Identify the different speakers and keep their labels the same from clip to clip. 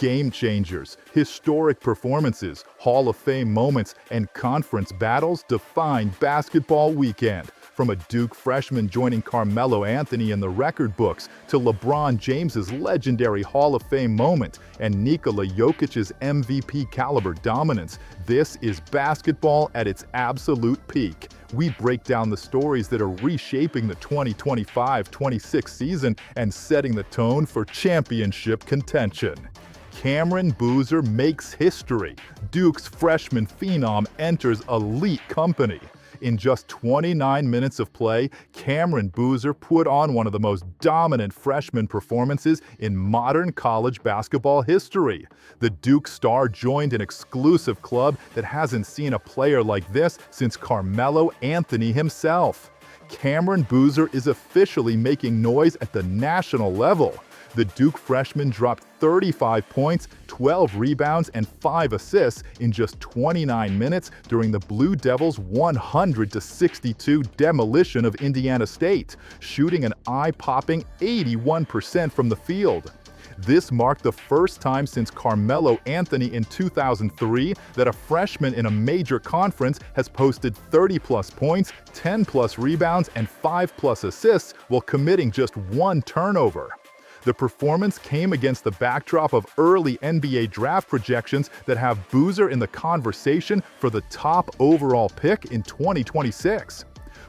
Speaker 1: Game changers, historic performances, Hall of Fame moments, and conference battles define basketball weekend. From a Duke freshman joining Carmelo Anthony in the record books to LeBron James's legendary Hall of Fame moment and Nikola Jokic's MVP caliber dominance, this is basketball at its absolute peak. We break down the stories that are reshaping the 2025-26 season and setting the tone for championship contention. Cameron Boozer makes history. Duke's freshman phenom enters elite company. In just 29 minutes of play, Cameron Boozer put on one of the most dominant freshman performances in modern college basketball history. The Duke star joined an exclusive club that hasn't seen a player like this since Carmelo Anthony himself. Cameron Boozer is officially making noise at the national level. The Duke freshman dropped 35 points, 12 rebounds, and 5 assists in just 29 minutes during the Blue Devils' 100-62 demolition of Indiana State, shooting an eye-popping 81% from the field. This marked the first time since Carmelo Anthony in 2003 that a freshman in a major conference has posted 30-plus points, 10-plus rebounds, and 5-plus assists while committing just one turnover. The performance came against the backdrop of early NBA draft projections that have Boozer in the conversation for the top overall pick in 2026.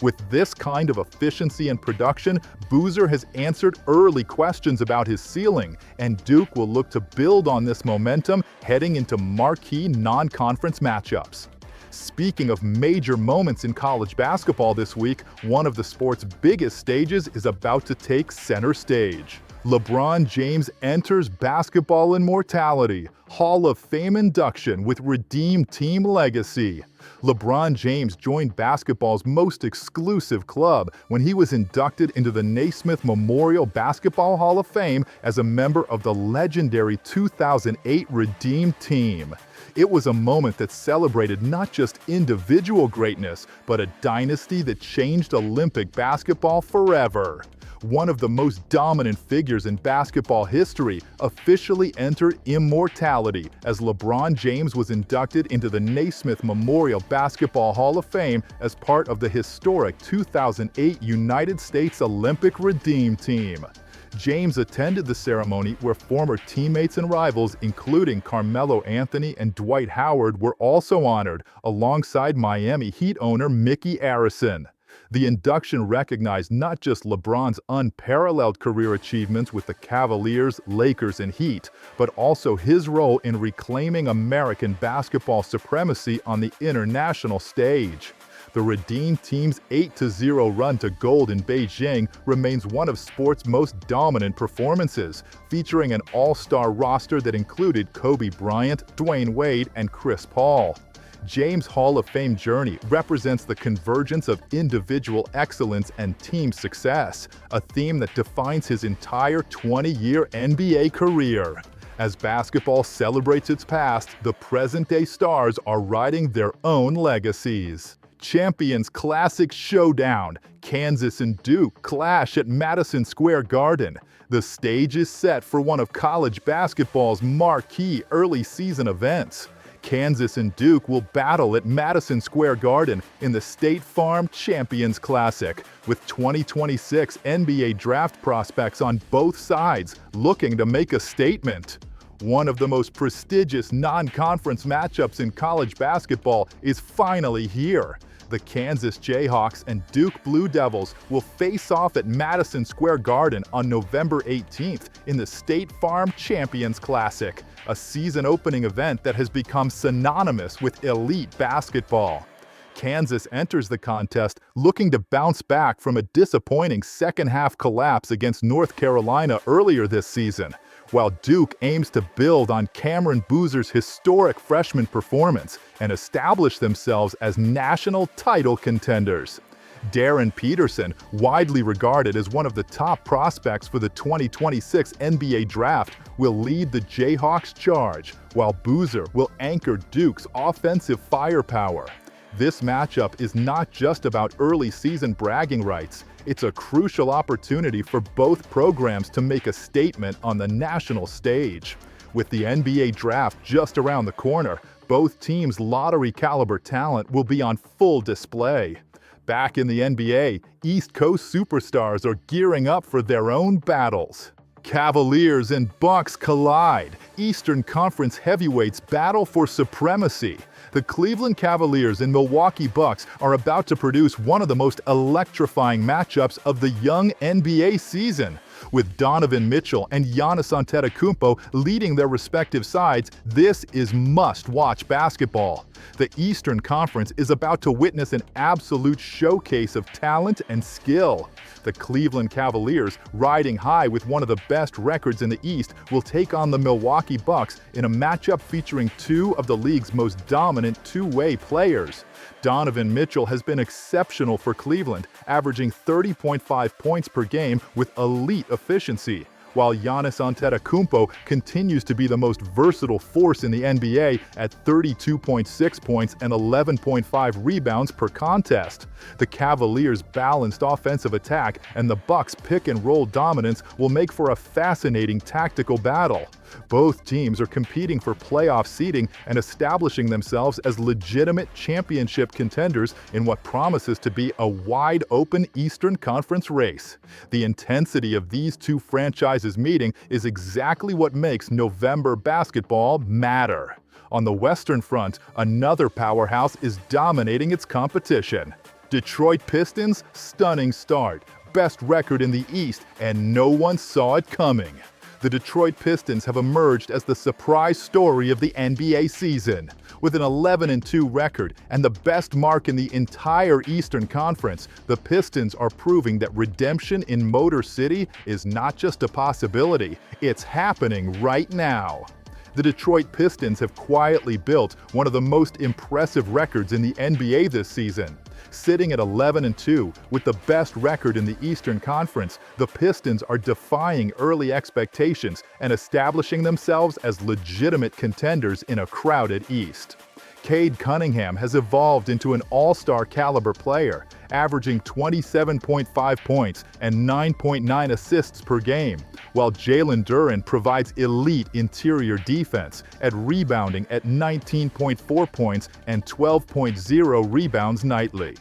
Speaker 1: With this kind of efficiency and production, Boozer has answered early questions about his ceiling, and Duke will look to build on this momentum heading into marquee non-conference matchups. Speaking of major moments in college basketball this week, one of the sport's biggest stages is about to take center stage. LeBron James enters basketball immortality, Hall of Fame induction with redeemed team legacy. LeBron James joined basketball's most exclusive club when he was inducted into the Naismith Memorial Basketball Hall of Fame as a member of the legendary 2008 redeemed team. It was a moment that celebrated not just individual greatness, but a dynasty that changed Olympic basketball forever. One of the most dominant figures in basketball history officially entered immortality as LeBron James was inducted into the Naismith Memorial Basketball Hall of Fame as part of the historic 2008 United States Olympic Redeem Team. James attended the ceremony where former teammates and rivals, including Carmelo Anthony and Dwight Howard, were also honored, alongside Miami Heat owner Mickey Arison. The induction recognized not just LeBron's unparalleled career achievements with the Cavaliers, Lakers, and Heat, but also his role in reclaiming American basketball supremacy on the international stage. The redeemed team's 8-0 run to gold in Beijing remains one of sport's most dominant performances, featuring an all-star roster that included Kobe Bryant, Dwayne Wade, and Chris Paul. James' Hall of Fame journey represents the convergence of individual excellence and team success, a theme that defines his entire 20-year NBA career. As basketball celebrates its past, the present-day stars are writing their own legacies. Champions Classic Showdown. Kansas and Duke clash at Madison Square Garden. The stage is set for one of college basketball's marquee early season events. Kansas and Duke will battle at Madison Square Garden in the State Farm Champions Classic, with 2026 NBA draft prospects on both sides looking to make a statement. One of the most prestigious non-conference matchups in college basketball is finally here. The Kansas Jayhawks and Duke Blue Devils will face off at Madison Square Garden on November 18th in the State Farm Champions Classic, a season-opening event that has become synonymous with elite basketball. Kansas enters the contest looking to bounce back from a disappointing second-half collapse against North Carolina earlier this season, while Duke aims to build on Cameron Boozer's historic freshman performance and establish themselves as national title contenders. Darren Peterson, widely regarded as one of the top prospects for the 2026 NBA Draft, will lead the Jayhawks' charge, while Boozer will anchor Duke's offensive firepower. This matchup is not just about early season bragging rights. It's a crucial opportunity for both programs to make a statement on the national stage. With the NBA draft just around the corner, both teams' lottery-caliber talent will be on full display. Back in the NBA, East Coast superstars are gearing up for their own battles. Cavaliers and Bucks collide. Eastern Conference heavyweights battle for supremacy. The Cleveland Cavaliers and Milwaukee Bucks are about to produce one of the most electrifying matchups of the young NBA season. With Donovan Mitchell and Giannis Antetokounmpo leading their respective sides, this is must-watch basketball. The Eastern Conference is about to witness an absolute showcase of talent and skill. The Cleveland Cavaliers, riding high with one of the best records in the East, will take on the Milwaukee Bucks in a matchup featuring two of the league's most dominant two-way players. Donovan Mitchell has been exceptional for Cleveland, averaging 30.5 points per game with elite efficiency, while Giannis Antetokounmpo continues to be the most versatile force in the NBA at 32.6 points and 11.5 rebounds per contest. The Cavaliers' balanced offensive attack and the Bucks' pick-and-roll dominance will make for a fascinating tactical battle. Both teams are competing for playoff seeding and establishing themselves as legitimate championship contenders in what promises to be a wide-open Eastern Conference race. The intensity of these two franchises meeting is exactly what makes November basketball matter. On the Western Front, another powerhouse is dominating its competition. Detroit Pistons, stunning start, best record in the East, and no one saw it coming. The Detroit Pistons have emerged as the surprise story of the NBA season. With an 11-2 record and the best mark in the entire Eastern Conference, the Pistons are proving that redemption in Motor City is not just a possibility, it's happening right now. The Detroit Pistons have quietly built one of the most impressive records in the NBA this season. Sitting at 11-2 with the best record in the Eastern Conference, the Pistons are defying early expectations and establishing themselves as legitimate contenders in a crowded East. Cade Cunningham has evolved into an all-star caliber player, averaging 27.5 points and 9.9 assists per game, while Jalen Duren provides elite interior defense at rebounding at 19.4 points and 12.0 rebounds nightly.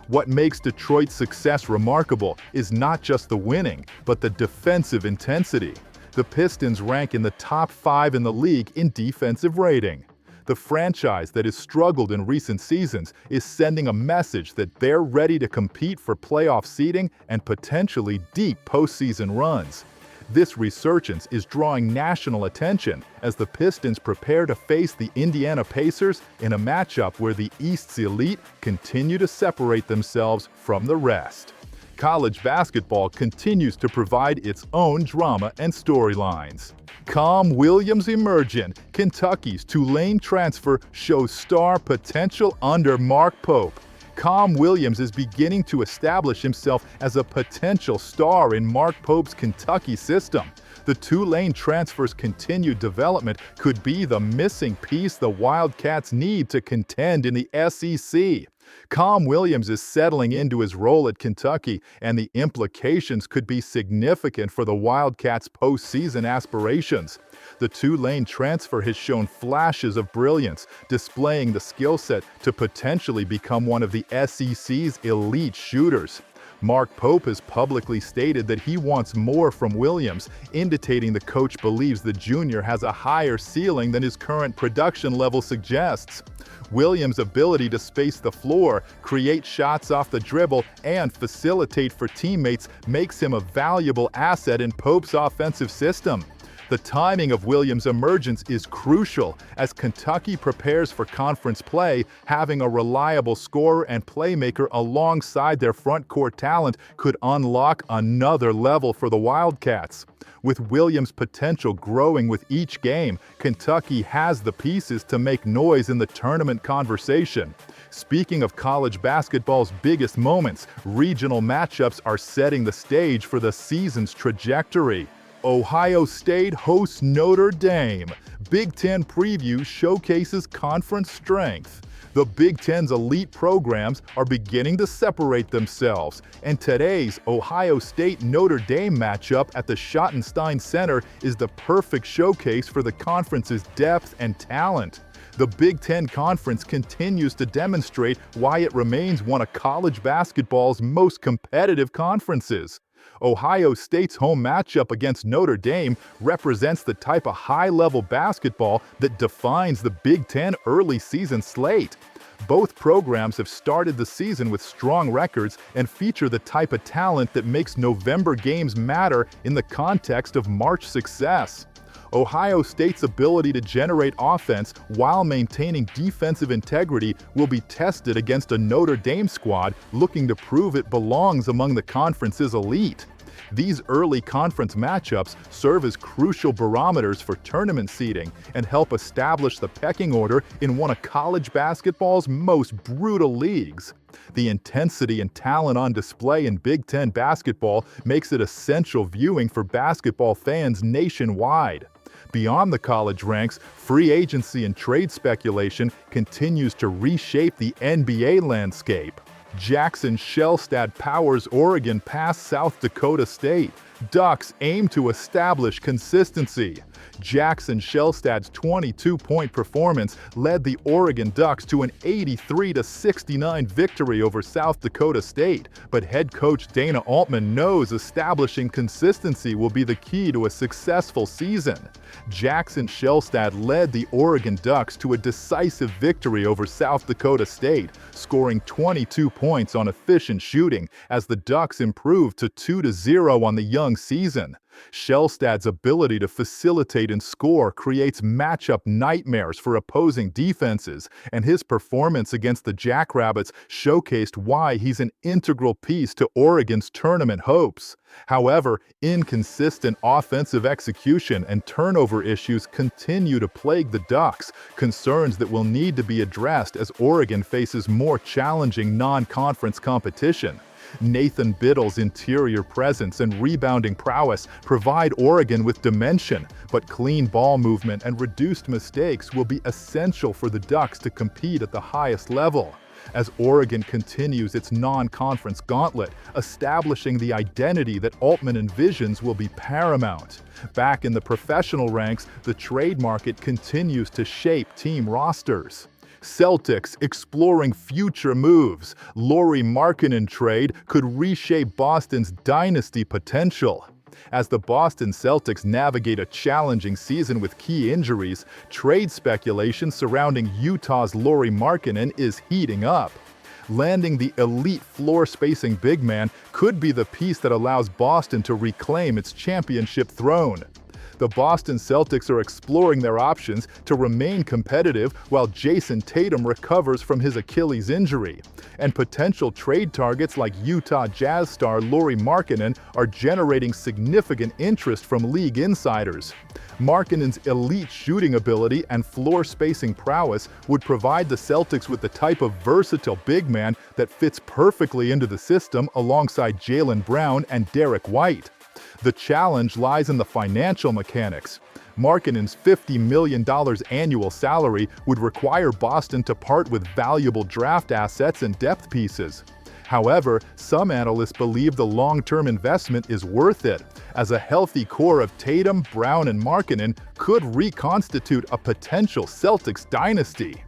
Speaker 1: What makes Detroit's success remarkable is not just the winning, but the defensive intensity. The Pistons rank in the top 5 in the league in defensive rating. The franchise that has struggled in recent seasons is sending a message that they're ready to compete for playoff seeding and potentially deep postseason runs. This resurgence is drawing national attention as the Pistons prepare to face the Indiana Pacers in a matchup where the East's elite continue to separate themselves from the rest. College basketball continues to provide its own drama and storylines. Kam Williams emergent, Kentucky's Tulane transfer shows star potential under Mark Pope. Kam Williams is beginning to establish himself as a potential star in Mark Pope's Kentucky system. The Tulane transfer's continued development could be the missing piece the Wildcats need to contend in the SEC. Kam Williams is settling into his role at Kentucky, and the implications could be significant for the Wildcats' postseason aspirations. The Tulane transfer has shown flashes of brilliance, displaying the skill set to potentially become one of the SEC's elite shooters. Mark Pope has publicly stated that he wants more from Williams, indicating the coach believes the junior has a higher ceiling than his current production level suggests. Williams' ability to space the floor, create shots off the dribble, and facilitate for teammates makes him a valuable asset in Pope's offensive system. The timing of Williams' emergence is crucial as Kentucky prepares for conference play. Having a reliable scorer and playmaker alongside their front court talent could unlock another level for the Wildcats. With Williams' potential growing with each game, Kentucky has the pieces to make noise in the tournament conversation. Speaking of college basketball's biggest moments, regional matchups are setting the stage for the season's trajectory. Ohio State hosts Notre Dame. Big Ten preview showcases conference strength. The Big Ten's elite programs are beginning to separate themselves, and today's Ohio State-Notre Dame matchup at the Schottenstein Center is the perfect showcase for the conference's depth and talent. The Big Ten Conference continues to demonstrate why it remains one of college basketball's most competitive conferences. Ohio State's home matchup against Notre Dame represents the type of high-level basketball that defines the Big Ten early season slate. Both programs have started the season with strong records and feature the type of talent that makes November games matter in the context of March success. Ohio State's ability to generate offense while maintaining defensive integrity will be tested against a Notre Dame squad looking to prove it belongs among the conference's elite. These early conference matchups serve as crucial barometers for tournament seeding and help establish the pecking order in one of college basketball's most brutal leagues. The intensity and talent on display in Big Ten basketball makes it essential viewing for basketball fans nationwide. Beyond the college ranks, free agency and trade speculation continues to reshape the NBA landscape. Jackson Shelstad powers Oregon past South Dakota State. Ducks aim to establish consistency. Jackson Shelstad's 22-point performance led the Oregon Ducks to an 83-69 victory over South Dakota State, but head coach Dana Altman knows establishing consistency will be the key to a successful season. Jackson Shelstad led the Oregon Ducks to a decisive victory over South Dakota State, scoring 22 points on efficient shooting as the Ducks improved to 2-0 on the young season. Shelstad's ability to facilitate and score creates matchup nightmares for opposing defenses, and his performance against the Jackrabbits showcased why he's an integral piece to Oregon's tournament hopes. However, inconsistent offensive execution and turnover issues continue to plague the Ducks, concerns that will need to be addressed as Oregon faces more challenging non-conference competition. Nathan Biddle's interior presence and rebounding prowess provide Oregon with dimension, but clean ball movement and reduced mistakes will be essential for the Ducks to compete at the highest level. As Oregon continues its non-conference gauntlet, establishing the identity that Altman envisions will be paramount. Back in the professional ranks, the trade market continues to shape team rosters. Celtics exploring future moves. Lauri Markkanen trade could reshape Boston's dynasty potential. As the Boston Celtics navigate a challenging season with key injuries, trade speculation surrounding Utah's Lauri Markkanen is heating up. Landing the elite floor-spacing big man could be the piece that allows Boston to reclaim its championship throne. The Boston Celtics are exploring their options to remain competitive while Jason Tatum recovers from his Achilles injury. And potential trade targets like Utah Jazz star Lauri Markkanen are generating significant interest from league insiders. Markkanen's elite shooting ability and floor-spacing prowess would provide the Celtics with the type of versatile big man that fits perfectly into the system alongside Jaylen Brown and Derek White. The challenge lies in the financial mechanics. Markkanen's $50 million annual salary would require Boston to part with valuable draft assets and depth pieces. However, some analysts believe the long-term investment is worth it, as a healthy core of Tatum, Brown, and Markkanen could reconstitute a potential Celtics dynasty.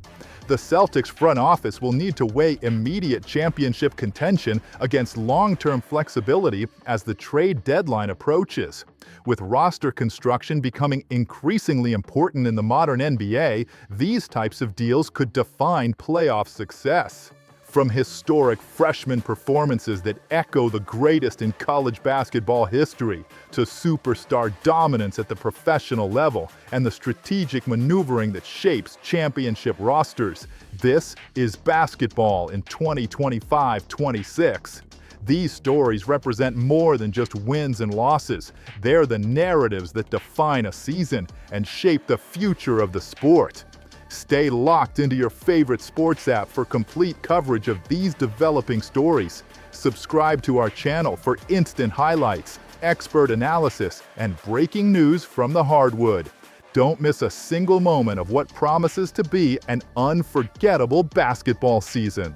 Speaker 1: The Celtics front office will need to weigh immediate championship contention against long-term flexibility as the trade deadline approaches. With roster construction becoming increasingly important in the modern NBA, these types of deals could define playoff success. From historic freshman performances that echo the greatest in college basketball history, to superstar dominance at the professional level and the strategic maneuvering that shapes championship rosters, this is basketball in 2025-26. These stories represent more than just wins and losses. They're the narratives that define a season and shape the future of the sport. Stay locked into your favorite sports app for complete coverage of these developing stories. Subscribe to our channel for instant highlights, expert analysis, and breaking news from the hardwood. Don't miss a single moment of what promises to be an unforgettable basketball season.